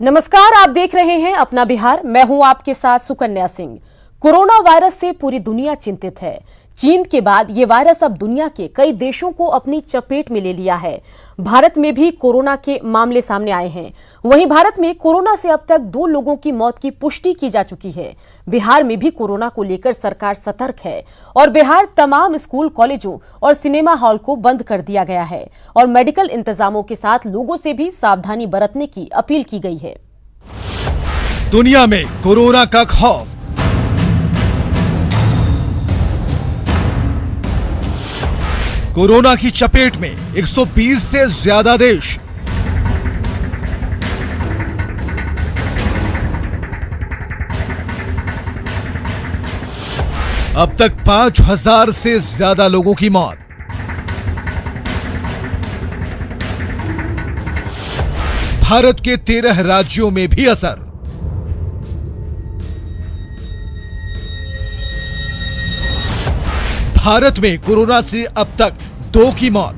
नमस्कार, आप देख रहे हैं अपना बिहार। मैं हूं आपके साथ सुकन्या सिंह। कोरोना वायरस से पूरी दुनिया चिंतित है। चीन के बाद ये वायरस अब दुनिया के कई देशों को अपनी चपेट में ले लिया है। भारत में भी कोरोना के मामले सामने आए हैं। वहीं भारत में कोरोना से अब तक 2 लोगों की मौत की पुष्टि की जा चुकी है। बिहार में भी कोरोना को लेकर सरकार सतर्क है और बिहार तमाम स्कूल, कॉलेजों और सिनेमा हॉल को बंद कर दिया गया है और मेडिकल इंतजामों के साथ लोगों से भी सावधानी बरतने की अपील की गई है। दुनिया में कोरोना का खौफ, कोरोना की चपेट में 120 से ज्यादा देश। अब तक 5000 से ज्यादा लोगों की मौत। भारत के 13 राज्यों में भी असर। भारत में कोरोना से अब तक 2 की मौत।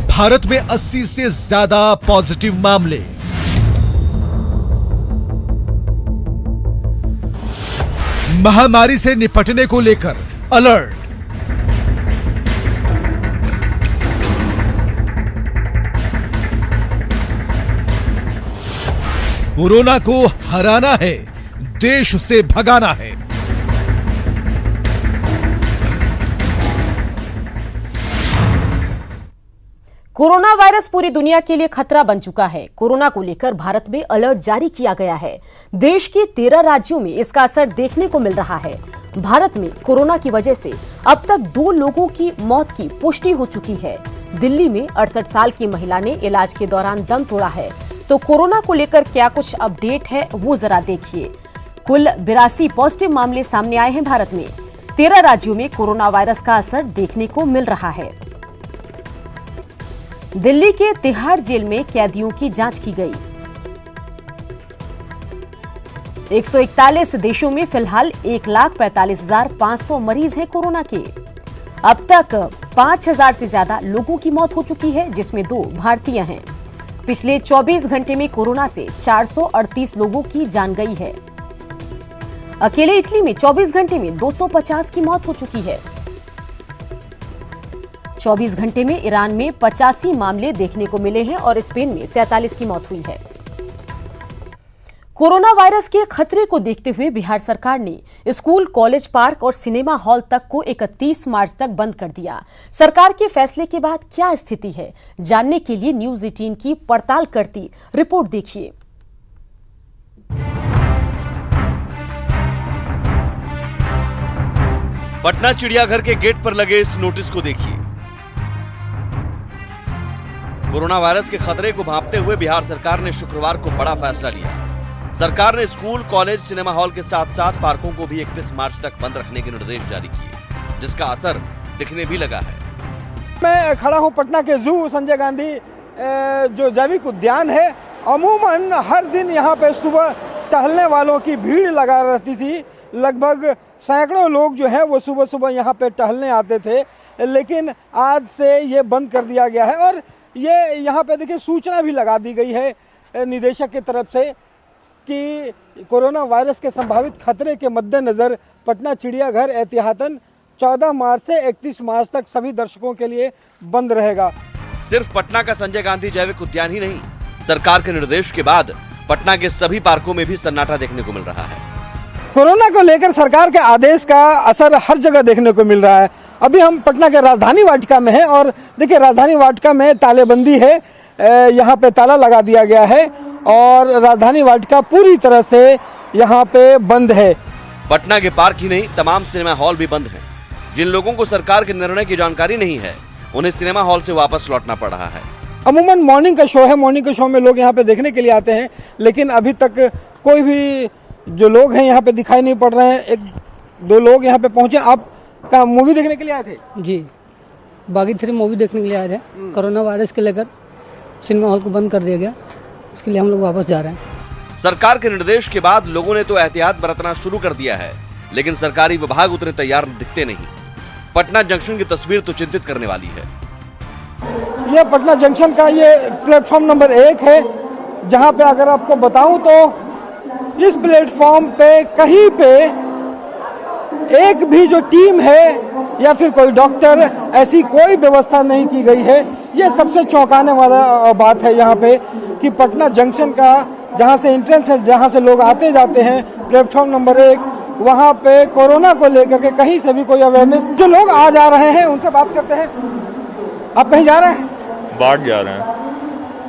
भारत में 80 से ज्यादा पॉजिटिव मामले। महामारी से निपटने को लेकर अलर्ट। कोरोना को हराना है, देश से भगाना है। कोरोना वायरस पूरी दुनिया के लिए खतरा बन चुका है। कोरोना को लेकर भारत में अलर्ट जारी किया गया है। देश के 13 राज्यों में इसका असर देखने को मिल रहा है। भारत में कोरोना की वजह से अब तक 2 लोगों की मौत की पुष्टि हो चुकी है। दिल्ली में 68 साल की महिला ने इलाज के दौरान दम तोड़ा है। तो कोरोना को लेकर क्या कुछ अपडेट है, वो जरा देखिए। कुल 82 पॉजिटिव मामले सामने आए हैं भारत में। 13 राज्यों में कोरोना वायरस का असर देखने को मिल रहा है। दिल्ली के तिहाड़ जेल में कैदियों की जांच की गई। 141 देशों में फिलहाल 1,45,500 मरीज हैं कोरोना के। अब तक 5,000 से ज्यादा लोगों की मौत हो चुकी है, जिसमें 2 भारतीय हैं। पिछले 24 घंटे में कोरोना से 438 लोगों की जान गई है। अकेले इटली में 24 घंटे में 250 की मौत हो चुकी है। 24 घंटे में ईरान में 85 मामले देखने को मिले हैं और स्पेन में 47 की मौत हुई है। कोरोना वायरस के खतरे को देखते हुए बिहार सरकार ने स्कूल, कॉलेज, पार्क और सिनेमा हॉल तक को 31 मार्च तक बंद कर दिया। सरकार के फैसले के बाद क्या स्थिति है, जानने के लिए न्यूज 18 की पड़ताल करती रिपोर्ट देखिए। पटना चिड़ियाघर के गेट पर लगे इस नोटिस को देखिए। कोरोना वायरस के खतरे को भांपते हुए बिहार सरकार ने शुक्रवार को बड़ा फैसला लिया। सरकार ने स्कूल, कॉलेज, सिनेमा हॉल के साथ साथ पार्कों को भी 31 मार्च तक बंद रखने के निर्देश जारी किए, जिसका असर दिखने भी लगा है। मैं खड़ा हूं पटना के जू संजय गांधी जो जैविक उद्यान है। अमूमन हर दिन यहां पे सुबह टहलने वालों की भीड़ लगा रहती थी। लगभग सैकड़ों लोग जो हैं वो सुबह सुबह यहाँ पे टहलने आते थे, लेकिन आज से ये बंद कर दिया गया है। और ये यहाँ पे देखिए सूचना भी लगा दी गई है निदेशक की तरफ से कि कोरोना वायरस के संभावित खतरे के मद्देनज़र पटना चिड़ियाघर एहतियातन 14 मार्च से 31 मार्च तक सभी दर्शकों के लिए बंद रहेगा। सिर्फ पटना का संजय गांधी जैविक उद्यान ही नहीं, सरकार के निर्देश के बाद पटना के सभी पार्कों में भी सन्नाटा देखने को मिल रहा है। कोरोना को लेकर सरकार के आदेश का असर हर जगह देखने को मिल रहा है। अभी हम पटना के राजधानी वाटिका में हैं और देखिए राजधानी वाटिका में तालेबंदी है। यहाँ पे ताला लगा दिया गया है और राजधानी वाटिका पूरी तरह से यहाँ पे बंद है। पटना के पार्क ही नहीं, तमाम सिनेमा हॉल भी बंद हैं। जिन लोगों को सरकार के निर्णय की जानकारी नहीं है, उन्हें सिनेमा हॉल से वापस लौटना पड़ रहा है। अमूमन मॉर्निंग का शो है, मॉर्निंग के शो में लोग यहाँ पे देखने के लिए आते हैं, लेकिन अभी तक कोई भी जो लोग हैं यहाँ पे दिखाई नहीं पड़ रहे हैं। 1-2 लोग यहाँ पे पहुंचे। आप का मूवी देखने के लिए आए थे? जी, बागी 3 मूवी देखने के लिए आए थे। कोरोना वायरस के लेकर सिनेमा हॉल को बंद कर दिया गया, इसके लिए हम लोग वापस जा रहे हैं। सरकार के निर्देश के बाद लोगों ने तो एहतियात बरतना शुरू कर दिया है, लेकिन सरकारी विभाग उतने तैयार दिखते नहीं। पटना जंक्शन की तस्वीर तो चिंतित करने वाली है। ये पटना जंक्शन का ये प्लेटफॉर्म नंबर 1 है, जहाँ पे अगर आपको बताऊं तो इस प्लेटफॉर्म पे कहीं पे एक भी जो टीम है या फिर कोई डॉक्टर, ऐसी कोई व्यवस्था नहीं की गई है। ये सबसे चौंकाने वाला बात है यहाँ पे कि पटना जंक्शन का जहाँ से एंट्रेंस है, जहाँ से लोग आते जाते हैं, प्लेटफॉर्म नंबर 1, वहाँ पे कोरोना को लेकर के कहीं से भी कोई अवेयरनेस। जो लोग आ जा रहे हैं उनसे बात करते हैं। आप कहीं जा रहे हैं? बाढ़ जा रहे हैं।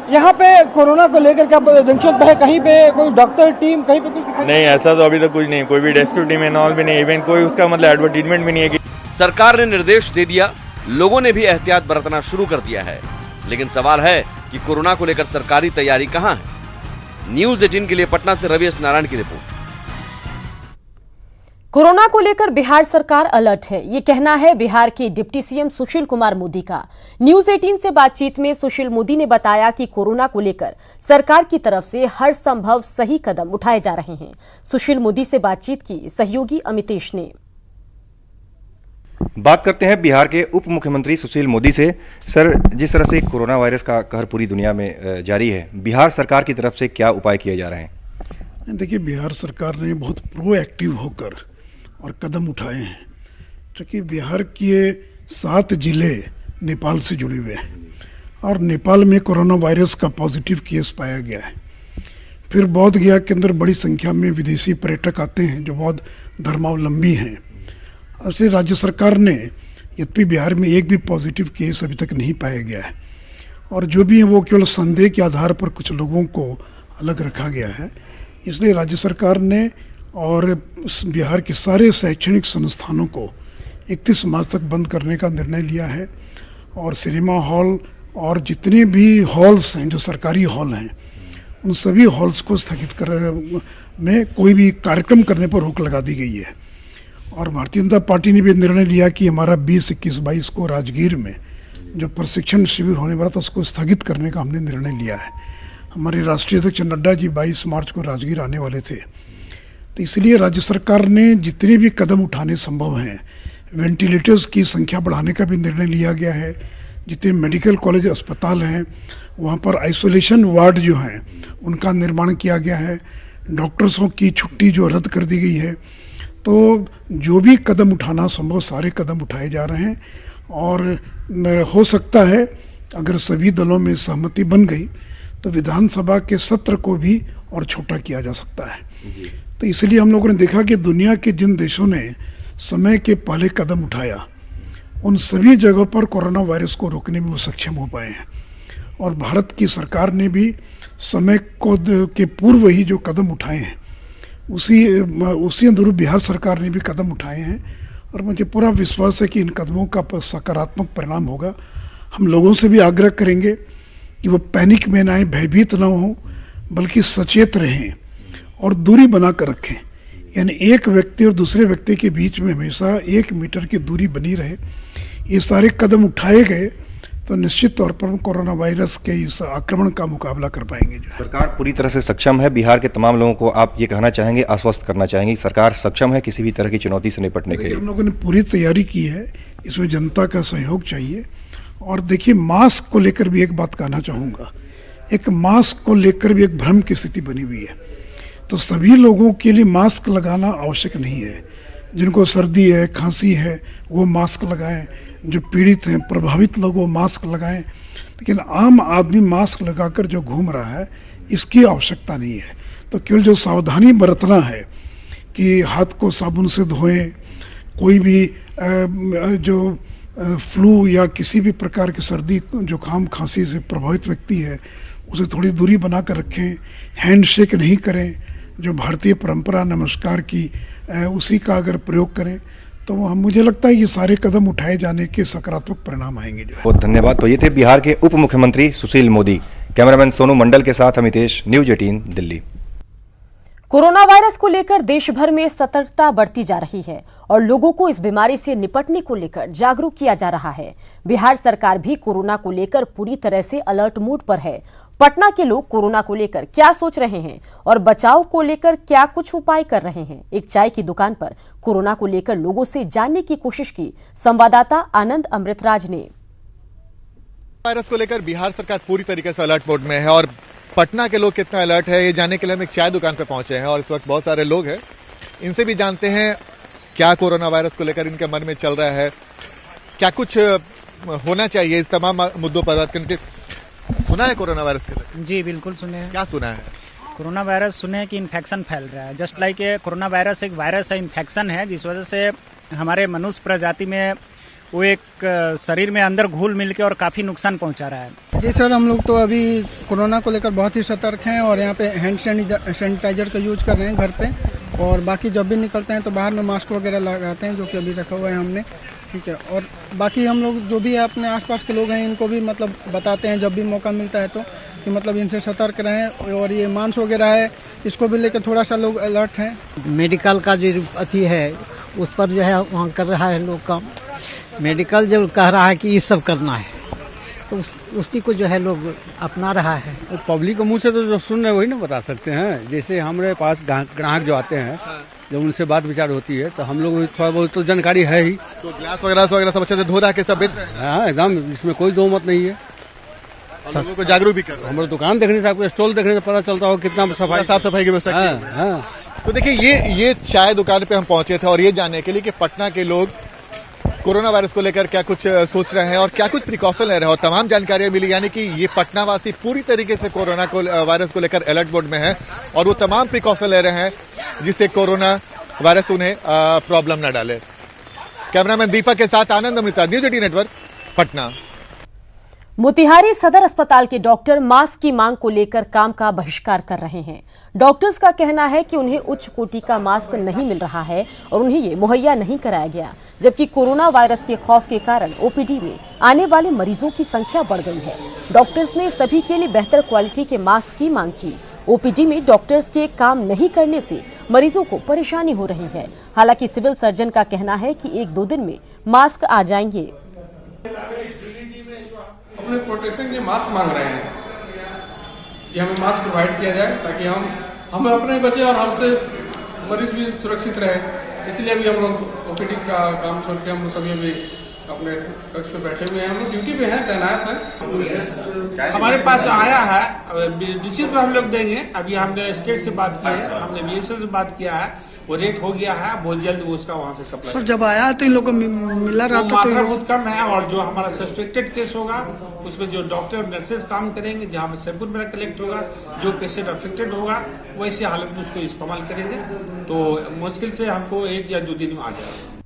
यहाँ पे कोरोना को लेकर के आप जंक्शन पे है, कहीं पे कोई डॉक्टर टीम कहीं पे कुछ नहीं, ऐसा तो अभी तक कुछ नहीं, कोई भी रेस्क्यू टीम एंड ऑल भी नहीं, इवन कोई उसका मतलब एडवर्टीजमेंट भी नहीं है कि सरकार ने निर्देश दे दिया, लोगों ने भी एहतियात बरतना शुरू कर दिया है, लेकिन सवाल है कि कोरोना को लेकर सरकारी तैयारी कहां है। न्यूज़ 18 के लिए पटना से रवि एस नारायण की रिपोर्ट। कोरोना को लेकर बिहार सरकार अलर्ट है, ये कहना है बिहार के डिप्टी सीएम सुशील कुमार मोदी का। न्यूज़ 18 से बातचीत में सुशील मोदी ने बताया कि कोरोना को लेकर सरकार की तरफ से हर संभव सही कदम उठाए जा रहे हैं। सुशील मोदी से बातचीत की सहयोगी अमितेश ने। बात करते हैं बिहार के उप मुख्यमंत्री सुशील मोदी से। सर, जिस तरह से कोरोना वायरस का कहर पूरी दुनिया में जारी है, बिहार सरकार की तरफ से क्या उपाय किए जा रहे हैं? देखिए, बिहार सरकार ने बहुत प्रोएक्टिव होकर और कदम उठाए हैं, क्योंकि बिहार के 7 जिले नेपाल से जुड़े हुए हैं और नेपाल में कोरोना वायरस का पॉजिटिव केस पाया गया है। फिर बोध गया के अंदर बड़ी संख्या में विदेशी पर्यटक आते हैं जो बौद्ध धर्मावलंबी हैं। और इसलिए राज्य सरकार ने, यद्यपि बिहार में एक भी पॉजिटिव केस अभी तक नहीं पाया गया है और जो भी है वो केवल संदेह के आधार पर कुछ लोगों को अलग रखा गया है, इसलिए राज्य सरकार ने और बिहार के सारे शैक्षणिक संस्थानों को 31 मार्च तक बंद करने का निर्णय लिया है और सिनेमा हॉल और जितने भी हॉल्स हैं, जो सरकारी हॉल हैं, उन सभी हॉल्स को स्थगित कर में कोई भी कार्यक्रम करने पर रोक लगा दी गई है। और भारतीय जनता पार्टी ने भी निर्णय लिया कि हमारा 20, 21, 22 को राजगीर में जो प्रशिक्षण शिविर होने वाला था उसको स्थगित करने का हमने निर्णय लिया है। हमारे राष्ट्रीय अध्यक्ष नड्डा जी 22 मार्च को राजगीर आने वाले थे, तो इसलिए राज्य सरकार ने जितने भी कदम उठाने संभव हैं, वेंटिलेटर्स की संख्या बढ़ाने का भी निर्णय लिया गया है। जितने मेडिकल कॉलेज अस्पताल हैं वहाँ पर आइसोलेशन वार्ड जो हैं उनका निर्माण किया गया है। डॉक्टर्सों की छुट्टी जो रद्द कर दी गई है। तो जो भी कदम उठाना संभव सारे कदम उठाए जा रहे हैं और हो सकता है अगर सभी दलों में सहमति बन गई तो विधानसभा के सत्र को भी और छोटा किया जा सकता है। तो इसलिए हम लोगों ने देखा कि दुनिया के जिन देशों ने समय के पहले कदम उठाया उन सभी जगहों पर कोरोना वायरस को रोकने में वो सक्षम हो पाए हैं और भारत की सरकार ने भी समय को के पूर्व ही जो कदम उठाए हैं उसी अनुरूप बिहार सरकार ने भी कदम उठाए हैं और मुझे पूरा विश्वास है कि इन कदमों का सकारात्मक परिणाम होगा। हम लोगों से भी आग्रह करेंगे कि वो पैनिक में ना आए, भयभीत ना हों, बल्कि सचेत रहें और दूरी बना कर रखें। यानी एक व्यक्ति और दूसरे व्यक्ति के बीच में हमेशा 1 मीटर की दूरी बनी रहे। ये सारे कदम उठाए गए तो निश्चित तौर पर हम कोरोना वायरस के इस आक्रमण का मुकाबला कर पाएंगे। जो सरकार पूरी तरह से सक्षम है। बिहार के तमाम लोगों को आप ये कहना चाहेंगे, आश्वस्त करना चाहेंगे, सरकार सक्षम है किसी भी तरह की चुनौती से निपटने के लिए? हम लोगों ने पूरी तैयारी की है, इसमें जनता का सहयोग चाहिए। और देखिए, मास्क को लेकर भी एक बात कहना चाहूँगा, एक मास्क को लेकर भी एक भ्रम की स्थिति बनी हुई है। तो सभी लोगों के लिए मास्क लगाना आवश्यक नहीं है। जिनको सर्दी है, खांसी है, वो मास्क लगाएं। जो पीड़ित हैं, प्रभावित लोग, वो मास्क लगाएं। लेकिन आम आदमी मास्क लगाकर जो घूम रहा है, इसकी आवश्यकता नहीं है। तो केवल जो सावधानी बरतना है कि हाथ को साबुन से धोएं, कोई भी जो फ्लू या किसी भी प्रकार की सर्दी, जुकाम, खांसी से प्रभावित व्यक्ति है, उसे थोड़ी दूरी बना कर रखें। हैंडशेक नहीं करें, जो भारतीय परंपरा नमस्कार की उसी का अगर प्रयोग करें तो मुझे लगता है ये सारे कदम उठाए जाने के सकारात्मक परिणाम आएंगे। जो बहुत धन्यवाद। तो ये थे बिहार के उप मुख्यमंत्री सुशील मोदी। कैमरामैन सोनू मंडल के साथ Amitesh, news 18 Delhi. Corona virus को लेकर देश भर में सतर्कता बढ़ती जा रही है और लोगों को इस बीमारी से निपटने को लेकर जागरूक किया जा रहा है। बिहार सरकार भी कोरोना को लेकर पूरी तरह से अलर्ट मोड पर है। पटना के लोग कोरोना को लेकर क्या सोच रहे हैं और बचाव को लेकर क्या कुछ उपाय कर रहे हैं, एक चाय की दुकान पर कोरोना को लेकर लोगों से जानने की कोशिश की संवाददाता आनंद अमृतराज ने। वायरस को लेकर बिहार सरकार पूरी तरीके से अलर्ट मोड में है और पटना के लोग कितना अलर्ट है ये जानने के लिए हम एक चाय दुकान पे पहुंचे हैं और इस वक्त बहुत सारे लोग हैं, इनसे भी जानते हैं क्या कोरोना वायरस को लेकर इनके मन में चल रहा है, क्या कुछ होना चाहिए इस तमाम मुद्दों पर बात करने के। सुना है कोरोना वायरस के लिए? जी बिल्कुल सुने हैं। क्या सुना है? कोरोना वायरस सुने हैं कि इन्फेक्शन फैल रहा है। जस्ट लाइक कोरोना वायरस एक वायरस है, इन्फेक्शन है, जिस वजह से हमारे मनुष्य प्रजाति में वो एक शरीर में अंदर घुल मिल के और काफ़ी नुकसान पहुंचा रहा है। जी सर, हम लोग तो अभी कोरोना को लेकर बहुत ही सतर्क हैं और यहाँ पे हैंड सैनिटाइजर का यूज कर रहे हैं घर पे, और बाकी जब भी निकलते हैं तो बाहर में मास्क वगैरह लगाते हैं जो कि अभी रखा हुआ है हमने, ठीक है। और बाकी हम लोग जो भी अपने आसपास के लोग हैं इनको भी मतलब बताते हैं जब भी मौका मिलता है तो कि मतलब इनसे सतर्क रहें। और ये मास्क वगैरह है इसको भी लेकर थोड़ा सा लोग अलर्ट हैं। मेडिकल का जो अथी है उस पर जो है वहाँ कर रहा है लोग काम। मेडिकल जो कह रहा है कि ये सब करना है तो उसी को जो है लोग अपना रहा है। पब्लिक के मुंह से तो जो सुन रहे वही ना बता सकते हैं। जैसे हमारे पास ग्राहक जो आते हैं जब उनसे बात विचार होती है तो हम लोग थोड़ा बहुत तो जानकारी है ही। तो ग्लास वगैरह सब अच्छे से धो रहा के सब बेच रहे हैं? हाँ एकदम, इसमें कोई दो मत नहीं है। लोगों को जागरूक भी कर रहे हैं। हमारे दुकान देखने से, आपको स्टॉल देखने से पता चलता हो कितना साफ सफाई की व्यवस्था की है। हाँ। तो देखिए ये चाय दुकान पे हम पहुंचे थे और ये जानने के लिए कि पटना के लोग कोरोना वायरस को लेकर क्या कुछ सोच रहे हैं और क्या कुछ प्रिकॉशन ले रहे हैं और तमाम जानकारियां मिली। यानी कि ये पटना वासी पूरी तरीके से कोरोना वायरस को लेकर अलर्ट मोड में है और वो तमाम प्रिकॉशन ले रहे हैं जिससे कोरोना वायरस उन्हें प्रॉब्लम न डाले। कैमरामैन दीपक के साथ आनंद अमृता, न्यूज 18 नेटवर्क, पटना। मोतिहारी सदर अस्पताल के डॉक्टर मास्क की मांग को लेकर काम का बहिष्कार कर रहे हैं। डॉक्टर्स का कहना है कि उन्हें उच्च कोटि का मास्क नहीं मिल रहा है और उन्हें ये मुहैया नहीं कराया गया, जबकि कोरोना वायरस के खौफ के कारण ओपीडी में आने वाले मरीजों की संख्या बढ़ गई है। डॉक्टर्स ने सभी के लिए बेहतर क्वालिटी के मास्क की मांग की। ओपीडी में डॉक्टर्स के काम नहीं करने से मरीजों को परेशानी हो रही है। हालांकि सिविल सर्जन का कहना है कि 1-2 दिन में मास्क आ जाएंगे। अपने प्रोटेक्शन के लिए मास्क मांग रहे हैं कि हमें मास्क प्रोवाइड किया जाए ताकि हम अपने बचे और हमसे मरीज भी सुरक्षित रहे। इसलिए अभी हम लोग ओपीडी का काम छोड़ के हम सभी अभी अपने कक्ष पे बैठे हुए हैं। हम लोग ड्यूटी पे हैं, तैनात हैं। हमारे पास आया है डीसी को हम लोग देंगे। अभी हमने स्टेट से बात की है, हमने बीएसएफ से बात किया है, वो रेट हो गया है, बहुत जल्द वो उसका वहाँ से सप्लाई। सर जब आया तो इन लोगों को मिला रहा था मात्रा बहुत कम है और जो हमारा सस्पेक्टेड केस होगा उसमें जो डॉक्टर और नर्सेज काम करेंगे, जहाँ पे सैंपल मेरा कलेक्ट होगा, जो पेशेंट अफेक्टेड होगा वैसे हालत में उसको इस्तेमाल करेंगे। तो मुश्किल से हमको 1 या 2 दिन में आ जाएगा।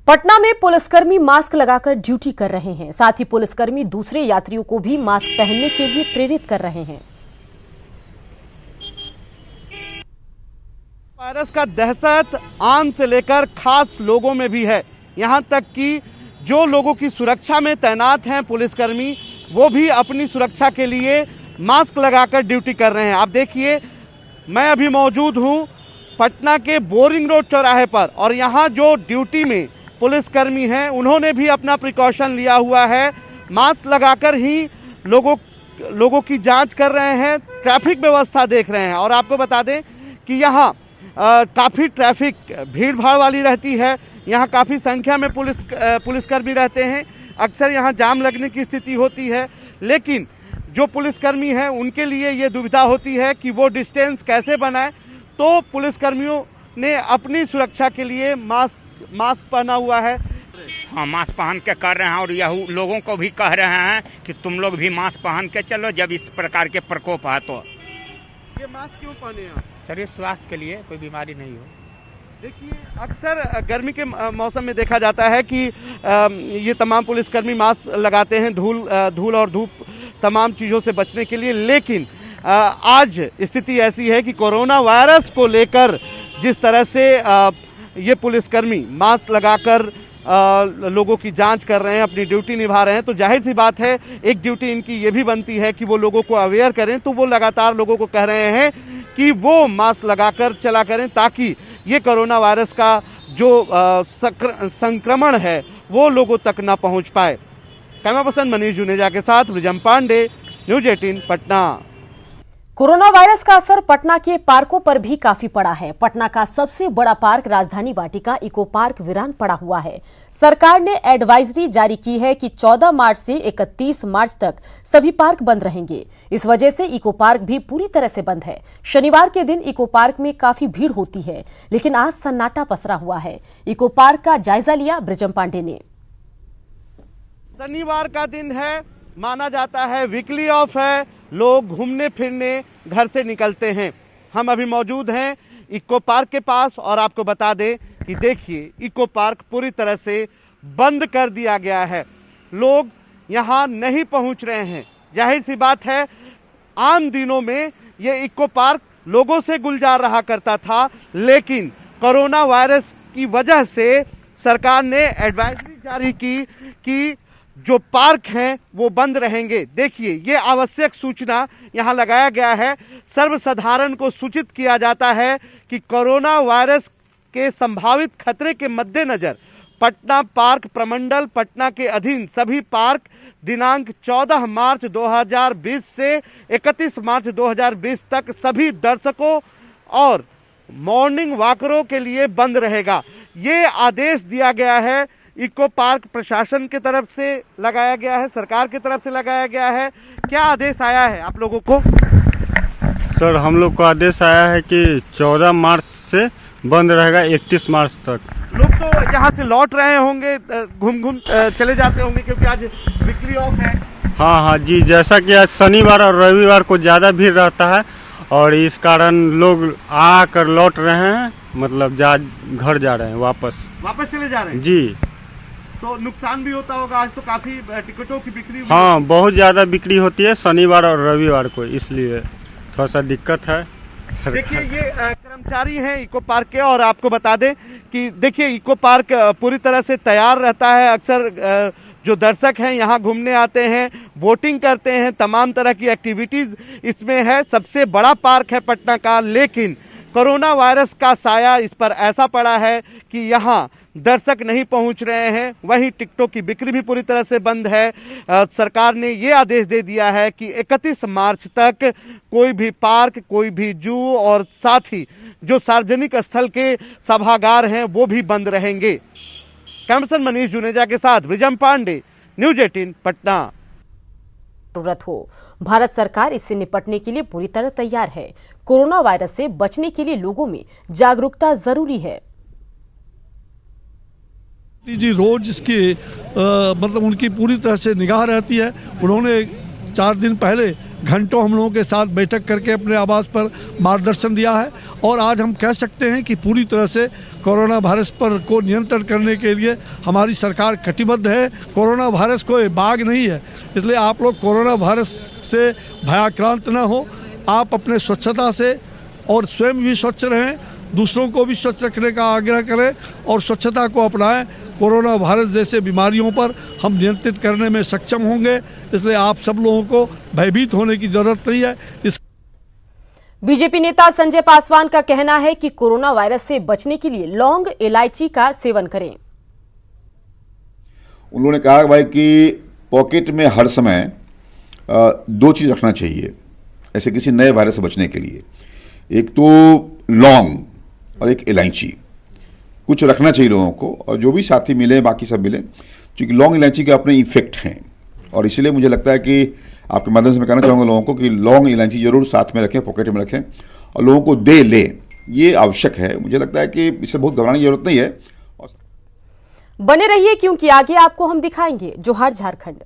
पटना में पुलिसकर्मी मास्क लगाकर ड्यूटी कर रहे हैं। साथ ही पुलिसकर्मी दूसरे यात्रियों को भी मास्क पहनने के लिए प्रेरित कर रहे हैं। वायरस का दहशत आम से लेकर खास लोगों में भी है। यहाँ तक कि जो लोगों की सुरक्षा में तैनात हैं पुलिसकर्मी, वो भी अपनी सुरक्षा के लिए मास्क लगाकर ड्यूटी कर रहे हैं। आप देखिए, मैं अभी मौजूद हूँ पटना के बोरिंग रोड चौराहे पर और यहाँ जो ड्यूटी में पुलिसकर्मी हैं उन्होंने भी अपना प्रिकॉशन लिया हुआ है। मास्क लगाकर ही लोगों की जांच कर रहे हैं, ट्रैफिक व्यवस्था देख रहे हैं। और आपको बता दें कि यहाँ काफ़ी ट्रैफिक भीड़ भाड़ वाली रहती है। यहाँ काफ़ी संख्या में पुलिसकर्मी रहते हैं। अक्सर यहाँ जाम लगने की स्थिति होती है, लेकिन जो पुलिसकर्मी हैं उनके लिए ये दुविधा होती है कि वो डिस्टेंस कैसे बनाएं। तो पुलिसकर्मियों ने अपनी सुरक्षा के लिए मास्क पहना हुआ है। हाँ, मास्क पहन के कर रहे हैं और यह लोगों को भी कह रहे हैं कि तुम लोग भी मास्क पहन के चलो जब इस प्रकार के प्रकोप है तो। ये मास्क क्यों पहने हैं? शरीर स्वास्थ्य के लिए, कोई बीमारी नहीं हो। देखिए, अक्सर गर्मी के मौसम में देखा जाता है कि ये तमाम पुलिसकर्मी मास्क लगाते हैं धूल और धूप तमाम चीज़ों से बचने के लिए। लेकिन आज स्थिति ऐसी है कि कोरोना वायरस को लेकर जिस तरह से ये पुलिसकर्मी मास्क लगाकर लोगों की जांच कर रहे हैं, अपनी ड्यूटी निभा रहे हैं, तो जाहिर सी बात है एक ड्यूटी इनकी ये भी बनती है कि वो लोगों को अवेयर करें। तो वो लगातार लोगों को कह रहे हैं कि वो मास्क लगाकर चला करें ताकि ये कोरोना वायरस का जो संक्रमण है वो लोगों तक ना पहुंच पाए। कैमरा पर्सन मनीष जुनेजा के साथ Brijam Pandey, news 18 Patna. Corona virus का असर पटना के पार्कों पर भी काफी पड़ा है। पटना का सबसे बड़ा park Rajdhani Vatika eco park वीरान पड़ा हुआ है। सरकार ने एडवाइजरी जारी की है कि 14 मार्च से 31 मार्च तक सभी पार्क बंद रहेंगे। इस वजह से इको पार्क भी पूरी तरह से बंद है। शनिवार के दिन इको पार्क में काफी भीड़ होती है, लेकिन आज सन्नाटा पसरा हुआ है। इको पार्क का जायजा लिया ब्रिजम पांडे ने। शनिवार का दिन है, माना जाता है वीकली ऑफ है, लोग घूमने फिरने घर से निकलते हैं। हम अभी मौजूद हैं इको पार्क के पास और आपको बता दें कि देखिए इको पार्क पूरी तरह से बंद कर दिया गया है। लोग यहाँ नहीं पहुँच रहे हैं। जाहिर सी बात है, आम दिनों में ये इको पार्क लोगों से गुलजार रहा करता था, लेकिन कोरोना वायरस की वजह से सरकार ने एडवाइजरी जारी की कि जो पार्क हैं वो बंद रहेंगे। देखिए ये आवश्यक सूचना यहाँ लगाया गया है। सर्वसाधारण को सूचित किया जाता है कि कोरोना वायरस के संभावित खतरे के मद्देनजर पटना पार्क प्रमंडल पटना के अधीन सभी पार्क दिनांक 14 मार्च 2020 से 31 मार्च 2020 तक सभी दर्शकों और मॉर्निंग वॉकरों के लिए बंद रहेगा। ये आदेश दिया गया है, इको पार्क प्रशासन की तरफ से लगाया गया है, सरकार की तरफ से लगाया गया है। क्या आदेश आया है आप लोगों को? सर हम लोग को आदेश आया है कि 14 मार्च से बंद रहेगा 31 मार्च तक। लोग तो यहाँ से लौट रहे होंगे, घूम चले जाते होंगे क्योंकि आज वीकली ऑफ है। हाँ जी, जैसा कि आज शनिवार और रविवार को ज़्यादा भीड़ रहता है और इस कारण लोग आकर लौट रहे हैं, मतलब घर जा रहे हैं, वापस चले जा रहे हैं जी। तो नुकसान भी होता होगा, आज तो काफी टिकटों की बिक्री हुई। हाँ, बहुत ज़्यादा बिक्री होती है शनिवार और रविवार को, इसलिए थोड़ा सा दिक्कत है। देखिए ये कर्मचारी हैं इको पार्क के, और आपको बता दें कि देखिए इको पार्क पूरी तरह से तैयार रहता है। अक्सर जो दर्शक हैं यहाँ घूमने आते हैं, बोटिंग करते हैं, तमाम तरह की एक्टिविटीज इसमें है। सबसे बड़ा पार्क है पटना का, लेकिन कोरोना वायरस का साया इस पर ऐसा पड़ा है कि यहाँ दर्शक नहीं पहुंच रहे हैं। वहीं टिकटों की बिक्री भी पूरी तरह से बंद है। सरकार ने ये आदेश दे दिया है कि 31 मार्च तक कोई भी पार्क, कोई भी जू और साथ ही जो सार्वजनिक स्थल के सभागार हैं वो भी बंद रहेंगे। कैमरामैन मनीष जुनेजा के साथ ब्रिजम पांडे, न्यूज 18 पटना। जरूरत हो, भारत सरकार इससे निपटने के लिए पूरी तरह तैयार है। कोरोना वायरस से बचने के लिए लोगों में जागरूकता जरूरी है। जी रोज इसकी मतलब उनकी पूरी तरह से निगाह रहती है। उन्होंने 4 दिन पहले घंटों हम लोगों के साथ बैठक करके अपने आवास पर मार्गदर्शन दिया है और आज हम कह सकते हैं कि पूरी तरह से कोरोना वायरस पर को नियंत्रण करने के लिए हमारी सरकार कटिबद्ध है। कोरोना वायरस कोई बाग नहीं है, इसलिए आप लोग कोरोना वायरस से भयाक्रांत न हो। आप अपने स्वच्छता से और स्वयं भी स्वच्छ रहें, दूसरों को भी स्वच्छ रखने का आग्रह करें और स्वच्छता को अपनाएं। कोरोना वायरस जैसे बीमारियों पर हम नियंत्रित करने में सक्षम होंगे, इसलिए आप सब लोगों को भयभीत होने की जरूरत नहीं है। बीजेपी नेता संजय पासवान का कहना है कि कोरोना वायरस से बचने के लिए लौंग, इलायची का सेवन करें। उन्होंने कहा भाई कि पॉकेट में हर समय 2 चीज़ रखना चाहिए ऐसे किसी नए वायरस से बचने के लिए। एक तो लौंग और एक इलायची, कुछ रखना चाहिए लोगों को, और जो भी साथी मिले बाकी सब मिले, क्योंकि लौंग इलायची के अपने इफेक्ट हैं। और इसलिए मुझे लगता है कि आपके माध्यम से मैं कहना चाहूँगा लोगों को कि लौंग इलायची जरूर साथ में रखें, पॉकेट में रखें और लोगों को दे ले, ये आवश्यक है। मुझे लगता है कि इससे बहुत घबराने की जरूरत नहीं है। बने रहिए क्योंकि आगे आपको हम दिखाएंगे जोहार झारखंड।